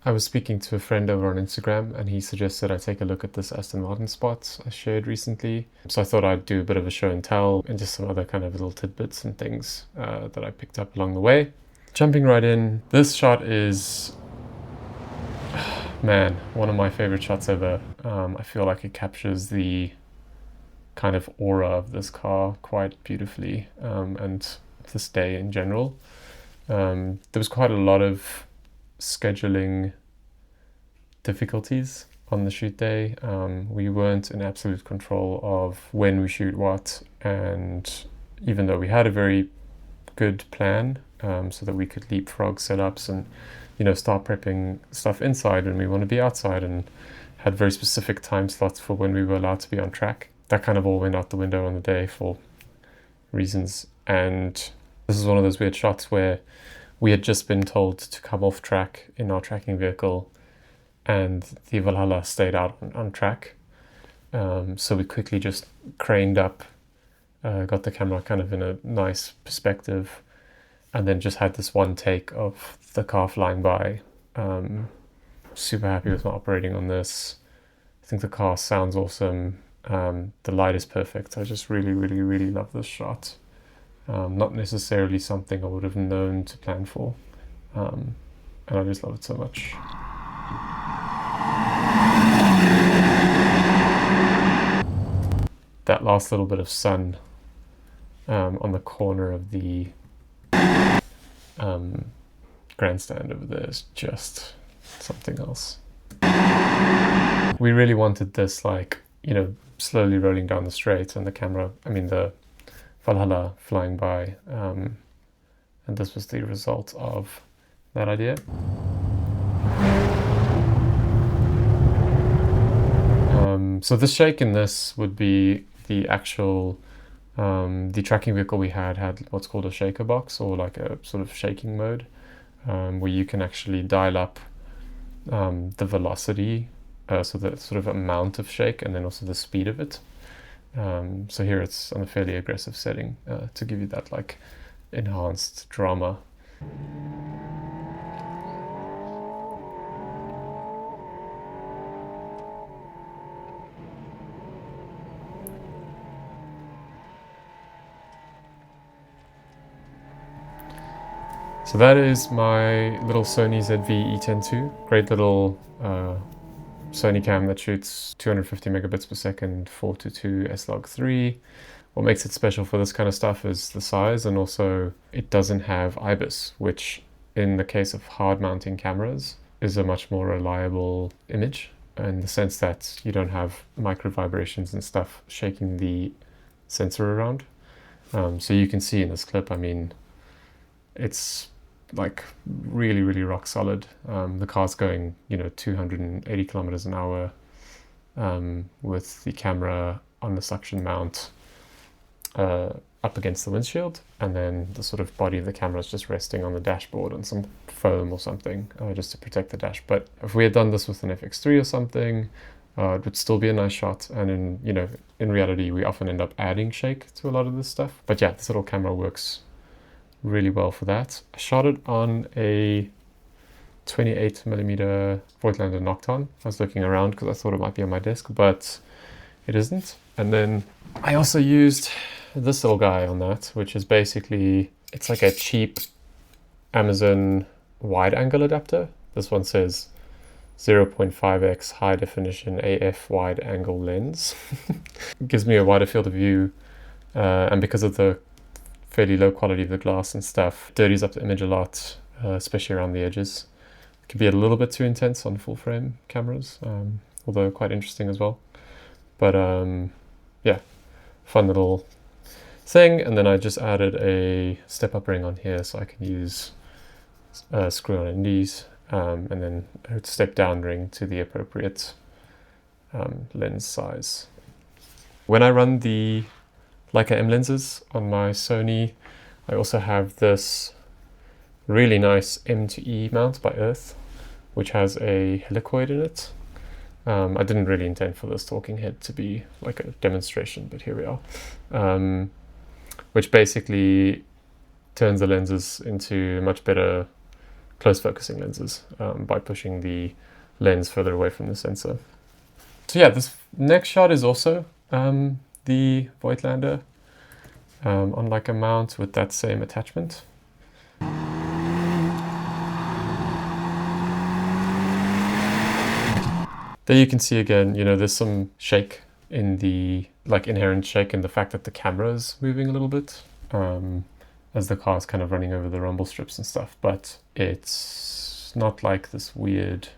I was speaking to a friend over on Instagram and he suggested I take a look at this Aston Martin spot I shared recently. So I thought I'd do a bit of a show and tell and just some other kind of little tidbits and things that I picked up along the way. Jumping right in, this shot is, man, one of my favorite shots ever. I feel like it captures the kind of aura of this car quite beautifully, and this day in general. There was quite a lot of scheduling difficulties on the shoot day. We weren't in absolute control of when we shoot what, and even though we had a very good plan, so that we could leapfrog setups and start prepping stuff inside when we want to be outside, and had very specific time slots for when we were allowed to be on track. That kind of all went out the window on the day for reasons. And this is one of those weird shots where we had just been told to come off track in our tracking vehicle, and the Valhalla stayed out on track. So we quickly just craned up, got the camera kind of in a nice perspective, and then just had this one take of the car flying by. Super happy with my operating on this. I think the car sounds awesome. The light is perfect. I just really, really, really love this shot. Not necessarily something I would have known to plan for. And I just love it so much. That last little bit of sun on the corner of the grandstand over there is just something else. We really wanted this, slowly rolling down the straight and the Valhalla flying by, and this was the result of that idea. So the shake in this would be the actual, the tracking vehicle we had what's called a shaker box, or like a sort of shaking mode, where you can actually dial up the velocity, so the sort of amount of shake, and then also the speed of it. So here it's on a fairly aggressive setting to give you that enhanced drama. So that is my little Sony ZV E10 II. Great little Sony cam that shoots 250 megabits per second, 4:2 S-Log3. What makes it special for this kind of stuff is the size, and also it doesn't have IBIS, which in the case of hard mounting cameras is a much more reliable image, in the sense that you don't have micro vibrations and stuff shaking the sensor around. So you can see in this clip, it's really, really rock solid. The car's going 280 kilometers an hour, with the camera on the suction mount up against the windshield, and then the sort of body of the camera is just resting on the dashboard on some foam or something, just to protect the dash. But if we had done this with an FX3 or something, it would still be a nice shot. And in reality, we often end up adding shake to a lot of this stuff. But yeah, this little camera works really well for that. I shot it on a 28mm Voigtlander Nocton. I was looking around because I thought it might be on my desk, but it isn't. And then I also used this little guy on that, which is basically, it's like a cheap Amazon wide angle adapter. This one says 0.5x high definition AF wide angle lens. It gives me a wider field of view, and because of the fairly low quality of the glass and stuff, dirties up the image a lot, especially around the edges. It can be a little bit too intense on full frame cameras, although quite interesting as well. But yeah, fun little thing. And then I just added a step-up ring on here so I can use screw-on indies, and then a step-down ring to the appropriate lens size. When I run the Leica M lenses on my Sony, I also have this really nice M to E mount by Earth, which has a helicoid in it. I didn't really intend for this talking head to be like a demonstration, but here we are. Which basically turns the lenses into much better close focusing lenses by pushing the lens further away from the sensor. So yeah, this next shot is also the Voigtlander on like a mount with that same attachment. There you can see again, you know, there's some shake in the, like inherent shake in the fact that the camera is moving a little bit as the car is kind of running over the rumble strips and stuff, but it's not like this weird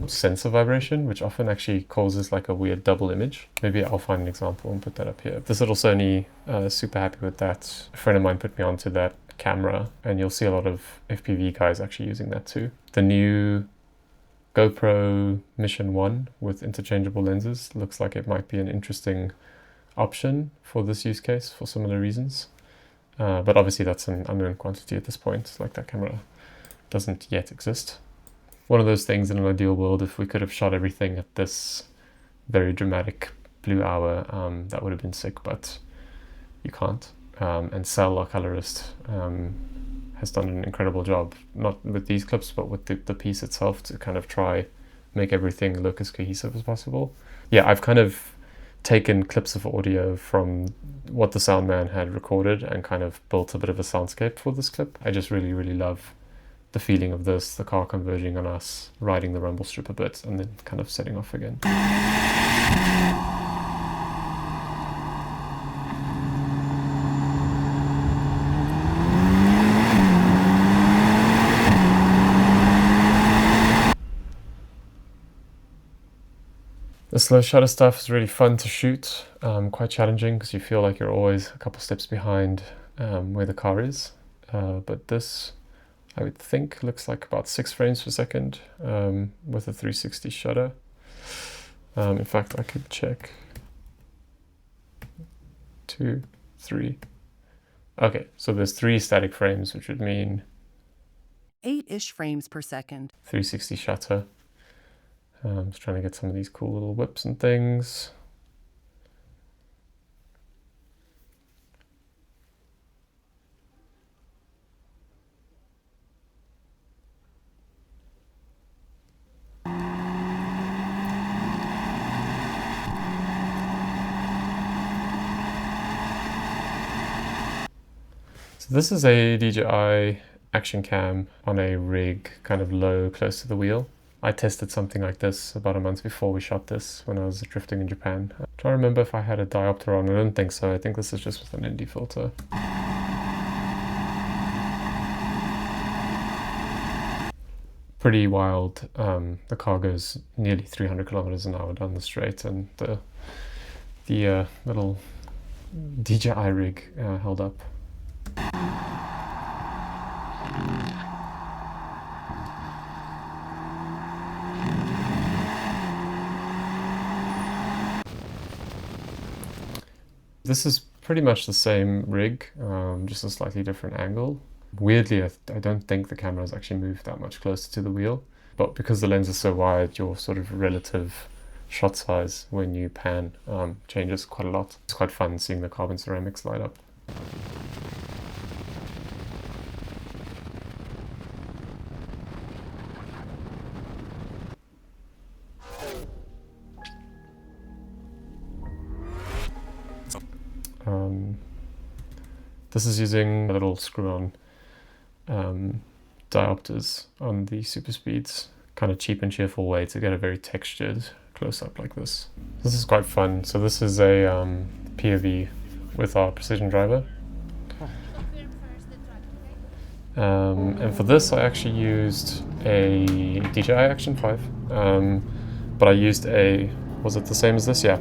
sensor vibration, which often actually causes like a weird double image. Maybe I'll find an example and put that up here. This little Sony, super happy with that. A friend of mine put me onto that camera, and you'll see a lot of FPV guys actually using that too. The new GoPro Mission 1 with interchangeable lenses looks like it might be an interesting option for this use case for similar reasons. But obviously that's an unknown quantity at this point, like that camera doesn't yet exist. One of those things in an ideal world, if we could have shot everything at this very dramatic blue hour, that would have been sick, but you can't. And Sal, our colorist, has done an incredible job, not with these clips, but with the piece itself, to kind of try make everything look as cohesive as possible. Yeah, I've kind of taken clips of audio from what the sound man had recorded and kind of built a bit of a soundscape for this clip. I just really, really love the feeling of this, the car converging on us, riding the rumble strip a bit, and then kind of setting off again. The slow shutter stuff is really fun to shoot, quite challenging because you feel like you're always a couple steps behind where the car is. But this, I would think, looks like about 6 frames per second with a 360 shutter. In fact, I could check. 2, 3. Okay, so there's 3 static frames, which would mean 8-ish frames per second. 360 shutter. Just trying to get some of these cool little whips and things. So this is a DJI action cam on a rig, kind of low, close to the wheel. I tested something like this about a month before we shot this when I was drifting in Japan. I'm trying to remember if I had a diopter on. I don't think so. I think this is just with an ND filter. Pretty wild. The car goes nearly 300 kilometers an hour down the straight, and the little DJI rig held up. This is pretty much the same rig, just a slightly different angle. Weirdly, I don't think the camera has actually moved that much closer to the wheel, but because the lens is so wide, your sort of relative shot size when you pan changes quite a lot. It's quite fun seeing the carbon ceramics light up. This is using a little screw-on diopters on the super speeds, kind of cheap and cheerful way to get a very textured close-up like this. This is quite fun. So this is a POV with our precision driver. And for this I actually used a DJI Action 5, but I used a, was it the same as this? Yeah.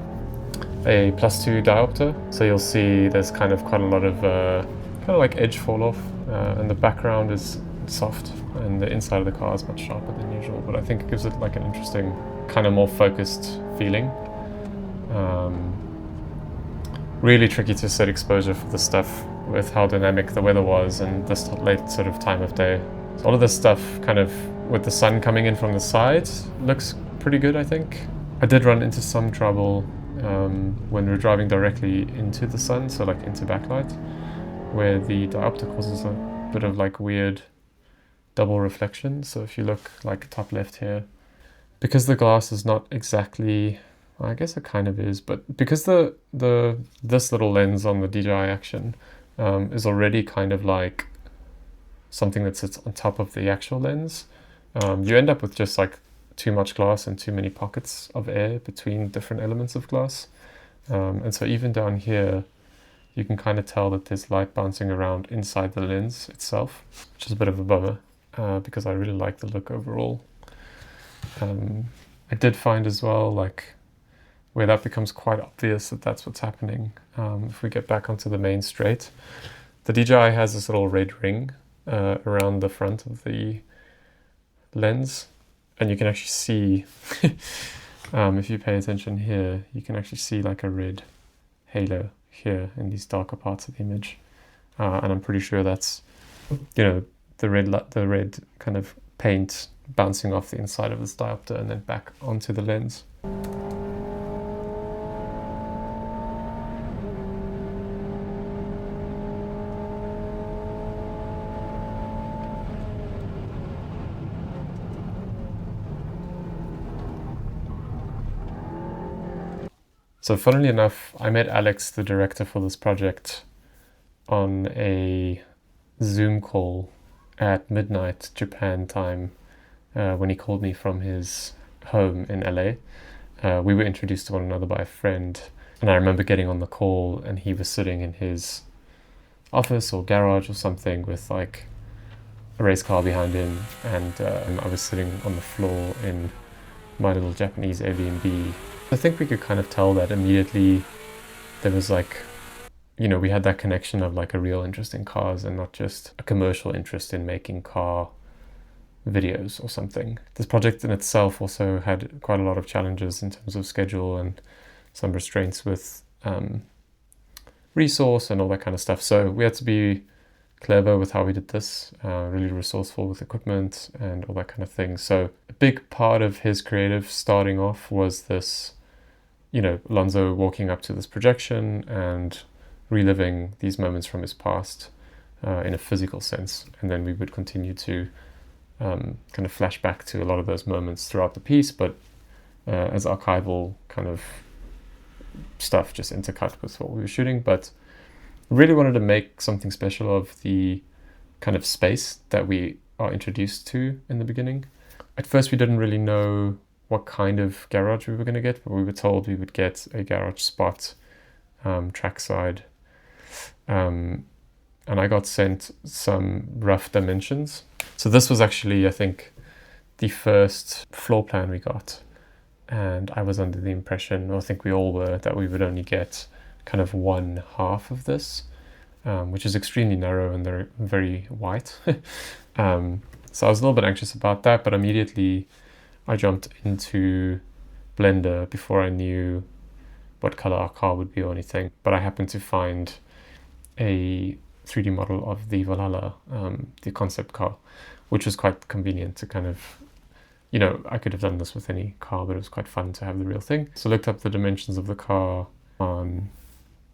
A +2 diopter, so you'll see there's kind of quite a lot of kind of like edge fall off, and the background is soft and the inside of the car is much sharper than usual, but I think it gives it like an interesting kind of more focused feeling. Really tricky to set exposure for this stuff with how dynamic the weather was and this late sort of time of day. So all of this stuff kind of with the sun coming in from the side looks pretty good, I think. I did run into some trouble when we're driving directly into the sun, so like into backlight, where the diopter causes a bit of like weird double reflection. So if you look like top left here, because the glass is not exactly, I guess it kind of is, but because this little lens on the DJI Action is already kind of like something that sits on top of the actual lens, you end up with just like too much glass and too many pockets of air between different elements of glass. And so even down here, you can kind of tell that there's light bouncing around inside the lens itself, which is a bit of a bummer because I really like the look overall. I did find as well, like, where that becomes quite obvious that that's what's happening. If we get back onto the main straight, the DJI has this little red ring around the front of the lens, and you can actually see, if you pay attention here, you can actually see like a red halo here in these darker parts of the image, and I'm pretty sure that's, you know, the red kind of paint bouncing off the inside of this diopter and then back onto the lens. So funnily enough, I met Alex, the director for this project, on a Zoom call at midnight Japan time when he called me from his home in LA. We were introduced to one another by a friend, and I remember getting on the call and he was sitting in his office or garage or something with like a race car behind him, and I was sitting on the floor in my little Japanese Airbnb. I think we could kind of tell that immediately there was like, you know, we had that connection of like a real interest in cars and not just a commercial interest in making car videos or something. This project in itself also had quite a lot of challenges in terms of schedule and some restraints with resource and all that kind of stuff. So we had to be clever with how we did this, really resourceful with equipment and all that kind of thing. So a big part of his creative starting off was this, you know, Lonzo walking up to this projection and reliving these moments from his past in a physical sense. And then we would continue to kind of flash back to a lot of those moments throughout the piece, but as archival kind of stuff just intercut with what we were shooting. But really wanted to make something special of the kind of space that we are introduced to in the beginning. At first we didn't really know what kind of garage we were going to get, but we were told we would get a garage spot trackside, and I got sent some rough dimensions. So this was actually, I think, the first floor plan we got, and I was under the impression, or I think we all were, that we would only get kind of one half of this, which is extremely narrow and they're very white. So I was a little bit anxious about that, but immediately I jumped into Blender before I knew what color our car would be or anything. But I happened to find a 3D model of the Valhalla, the concept car, which was quite convenient to kind of, you know, I could have done this with any car, but it was quite fun to have the real thing. So looked up the dimensions of the car on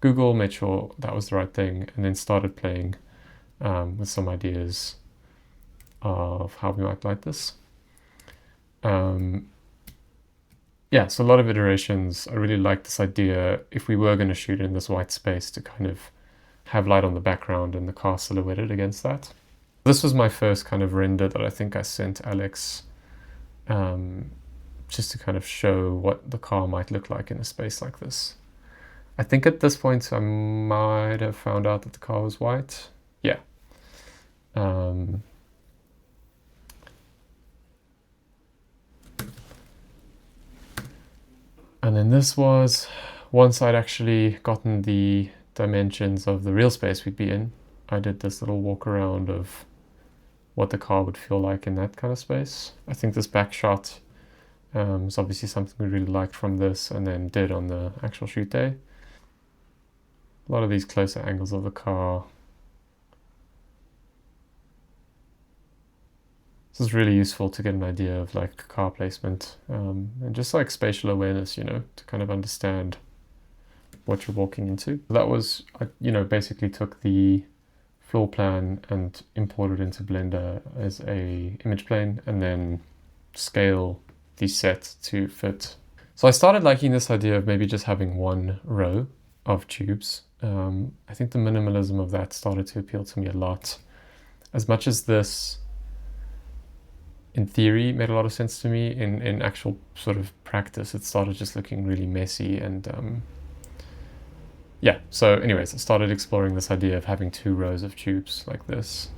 Google, made sure that was the right thing, and then started playing with some ideas of how we might light this. Yeah, so a lot of iterations. I really liked this idea, if we were going to shoot in this white space, to kind of have light on the background and the car silhouetted against that. This was my first kind of render that I think I sent Alex, just to kind of show what the car might look like in a space like this. I think at this point I might have found out that the car was white. Yeah. And then this was, once I'd actually gotten the dimensions of the real space we'd be in, I did this little walk around of what the car would feel like in that kind of space. I think this back shot is obviously something we really liked from this and then did on the actual shoot day. A lot of these closer angles of the car. This is really useful to get an idea of like car placement and just like spatial awareness, you know, to kind of understand what you're walking into. That was, you know, basically took the floor plan and import it into Blender as a image plane and then scale the set to fit. So I started liking this idea of maybe just having one row of tubes. I think the minimalism of that started to appeal to me a lot. As much as this, in theory, made a lot of sense to me, in actual sort of practice, it started just looking really messy and yeah, so anyways, I started exploring this idea of having 2 rows of tubes like this.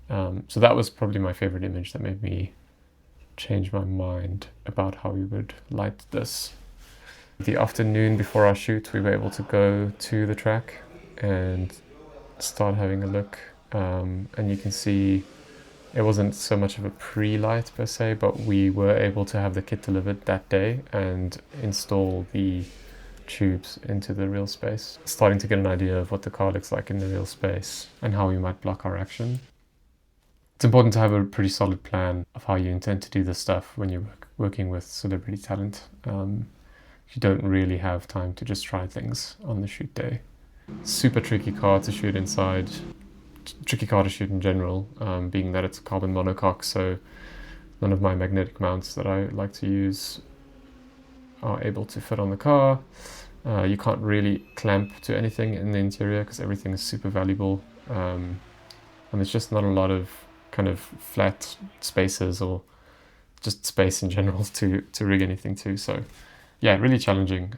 So that was probably my favorite image that made me change my mind about how we would light this. The afternoon before our shoot, we were able to go to the track and start having a look. And you can see it wasn't so much of a pre-light per se, but we were able to have the kit delivered that day and install the tubes into the real space, starting to get an idea of what the car looks like in the real space and how we might block our action. It's important to have a pretty solid plan of how you intend to do this stuff when you're working with celebrity talent. You don't really have time to just try things on the shoot day. Super tricky car to shoot inside, tricky car to shoot in general, being that it's a carbon monocoque, so none of my magnetic mounts that I like to use are able to fit on the car. You can't really clamp to anything in the interior because everything is super valuable, and there's just not a lot of kind of flat spaces or just space in general to rig anything to. So yeah, really challenging.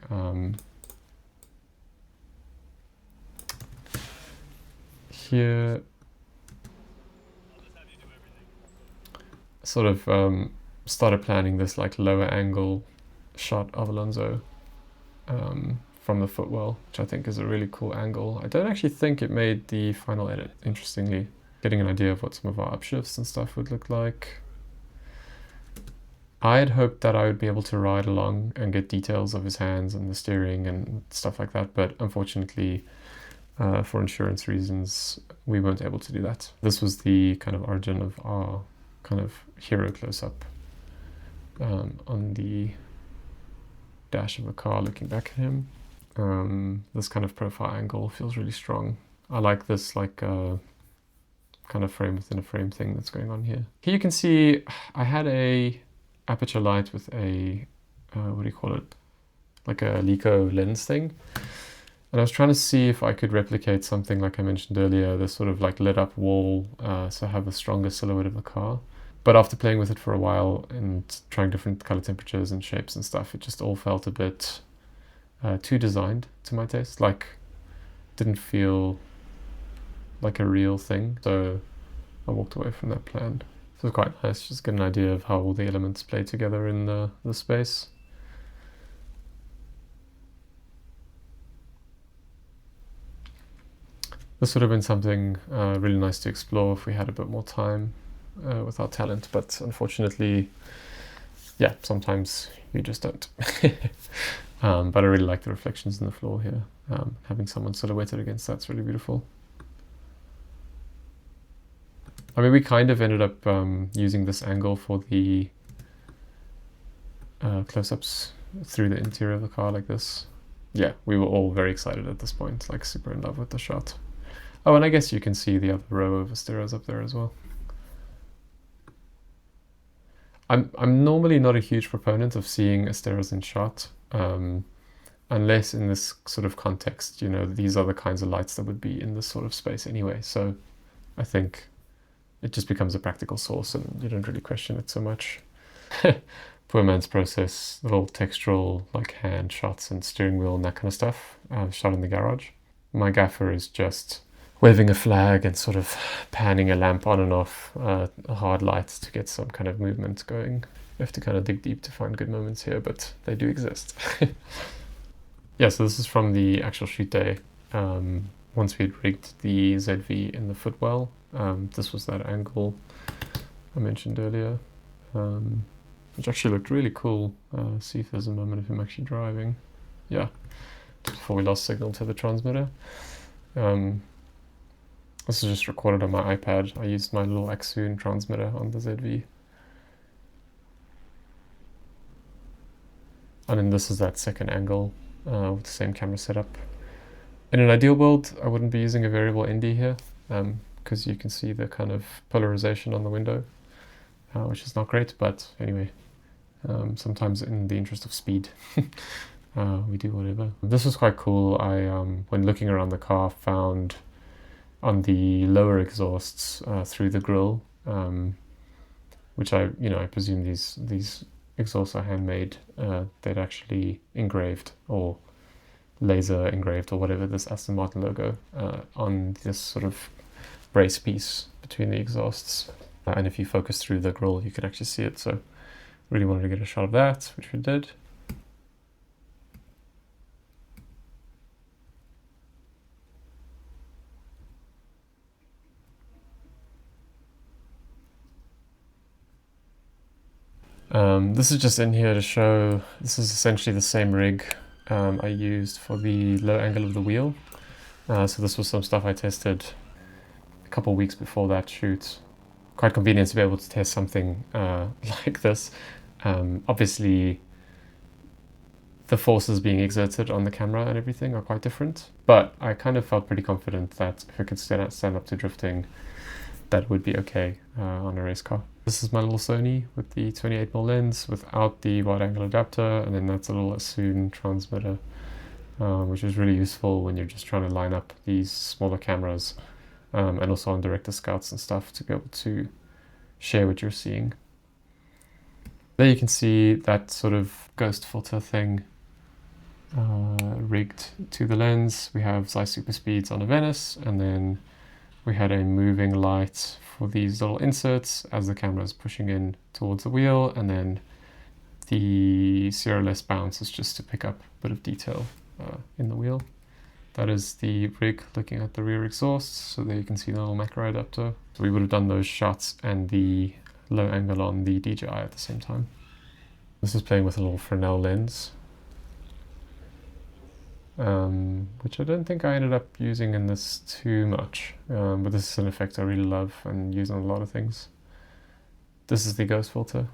Here sort of started planning this like lower angle shot of Alonso from the footwell, which I think is a really cool angle. I don't actually think it made the final edit, interestingly. Getting an idea of what some of our upshifts and stuff would look like. I had hoped that I would be able to ride along and get details of his hands and the steering and stuff like that, but unfortunately, for insurance reasons, we weren't able to do that. This was the kind of origin of our kind of hero close-up on the dash of a car looking back at him. This kind of profile angle feels really strong. I like this like kind of frame within a frame thing that's going on here. Here you can see I had a aperture light with a, what do you call it? Like a Leica lens thing. And I was trying to see if I could replicate something like I mentioned earlier, this sort of like lit up wall, so have a stronger silhouette of a car. But after playing with it for a while and trying different color temperatures and shapes and stuff, it just all felt a bit too designed to my taste. Like, didn't feel like a real thing. So I walked away from that plan. So it was quite nice, just get an idea of how all the elements play together in the space. This would have been something really nice to explore if we had a bit more time with our talent, but unfortunately, yeah, sometimes you just don't. But I really like the reflections in the floor here. Having someone silhouetted against that's really beautiful. I mean, we kind of ended up using this angle for the close-ups through the interior of the car like this. Yeah, we were all very excited at this point, like super in love with the shot. Oh, and I guess you can see the other row of Asteros up there as well. I'm normally not a huge proponent of seeing Asteros in shot, unless in this sort of context, you know, these are the kinds of lights that would be in this sort of space anyway. So I think it just becomes a practical source and you don't really question it so much. Poor man's process, little textural like hand shots and steering wheel and that kind of stuff, shot in the garage. My gaffer is just waving a flag and sort of panning a lamp on and off a hard light to get some kind of movement going. You have to kind of dig deep to find good moments here, but they do exist. Yeah, so this is from the actual shoot day. Once we'd rigged the ZV in the footwell, this was that angle I mentioned earlier, which actually looked really cool. See if there's a moment of him actually driving. Yeah, just before we lost signal to the transmitter. This is just recorded on my iPad. I used my little Axoon transmitter on the ZV. And then this is that second angle with the same camera setup. In an ideal world, I wouldn't be using a variable ND here, because you can see the kind of polarization on the window, which is not great, but anyway, sometimes in the interest of speed, we do whatever. This was quite cool. I, when looking around the car, found on the lower exhausts through the grille, which I presume these exhausts are handmade, they'd actually engraved or laser engraved or whatever this Aston Martin logo on this sort of brace piece between the exhausts. And if you focus through the grille, you can actually see it. So really wanted to get a shot of that, which we did. This is just in here to show, this is essentially the same rig I used for the low angle of the wheel. So this was some stuff I tested a couple of weeks before that shoot. Quite convenient to be able to test something like this. Obviously, the forces being exerted on the camera and everything are quite different, but I kind of felt pretty confident that if I could stand up to drifting, that would be okay on a race car. This is my little Sony with the 28mm lens without the wide angle adapter, and then that's a little Aston transmitter, which is really useful when you're just trying to line up these smaller cameras, and also on director scouts and stuff to be able to share what you're seeing. There you can see that sort of ghost filter thing rigged to the lens. We have Zeiss super speeds on a Venice, and then we had a moving light for these little inserts as the camera is pushing in towards the wheel, and then the zero less bounce is just to pick up a bit of detail in the wheel. That is the rig looking at the rear exhausts, so there you can see the little macro adapter. So we would have done those shots and the low angle on the DJI at the same time. This is playing with a little Fresnel lens, which I don't think I ended up using in this too much, but this is an effect I really love and use on a lot of things. This is the ghost filter.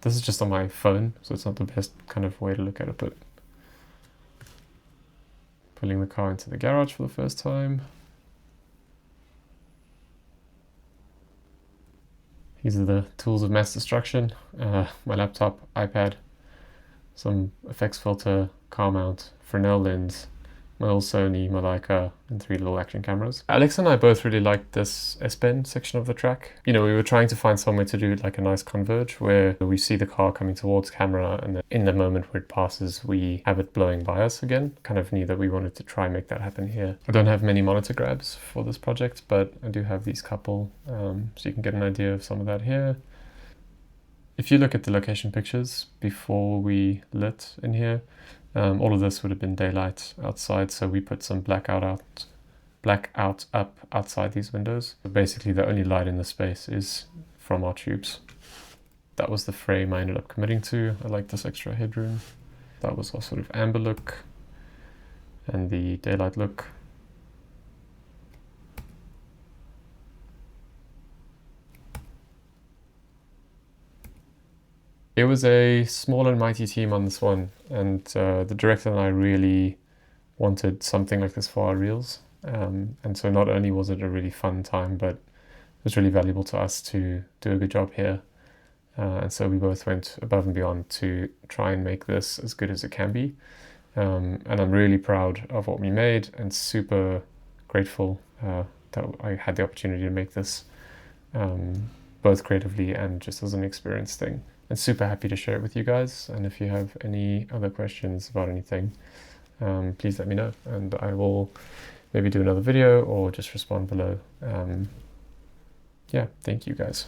This is just on my phone, so it's not the best kind of way to look at it, but pulling the car into the garage for the first time. These are the tools of mass destruction. My laptop, iPad, some effects filter, car mount, Fresnel lens, my little Sony, my Leica, and 3 little action cameras. Alex and I both really liked this S-bend section of the track. You know, we were trying to find somewhere to do like a nice converge where we see the car coming towards camera, and then in the moment where it passes, we have it blowing by us again. Kind of knew that we wanted to try and make that happen here. I don't have many monitor grabs for this project, but I do have these couple, so you can get an idea of some of that here. If you look at the location pictures before we lit in here, all of this would have been daylight outside, so we put some blackout up outside these windows. But basically the only light in the space is from our tubes. That was the frame I ended up committing to. I like this extra headroom. That was our sort of amber look and the daylight look. It was a small and mighty team on this one, and the director and I really wanted something like this for our reels. And so not only was it a really fun time, but it was really valuable to us to do a good job here. And so we both went above and beyond to try and make this as good as it can be. And I'm really proud of what we made and super grateful that I had the opportunity to make this, both creatively and just as an experience thing. And super happy to share it with you guys. And if you have any other questions about anything, please let me know, and I will maybe do another video or just respond below. Yeah, thank you guys.